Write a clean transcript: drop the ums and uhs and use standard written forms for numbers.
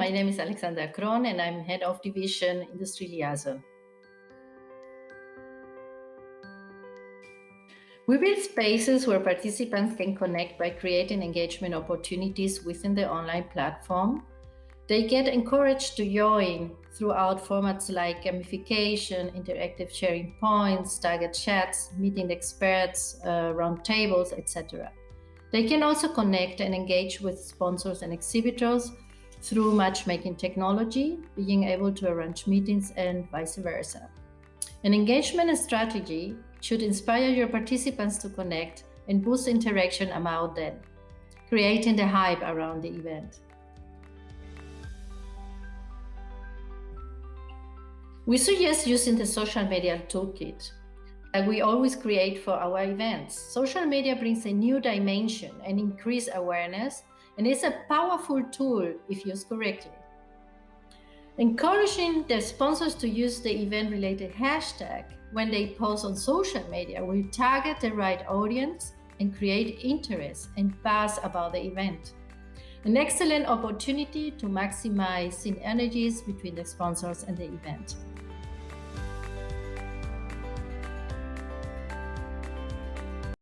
my name is Alexandra Krohn and I'm Head of Division Industry Liaison. We build spaces where participants can connect by creating engagement opportunities within the online platform. They get encouraged to join throughout formats like gamification, interactive sharing points, target chats, meeting experts, round tables, etc. They can also connect and engage with sponsors and exhibitors through matchmaking technology, being able to arrange meetings and vice versa. An engagement strategy should inspire your participants to connect and boost interaction among them, creating the hype around the event. We suggest using the social media toolkit that we always create for our events. Social media brings a new dimension and increased awareness, and is a powerful tool if used correctly. Encouraging the sponsors to use the event-related hashtag when they post on social media will target the right audience and create interest and buzz about the event. An excellent opportunity to maximize synergies between the sponsors and the event.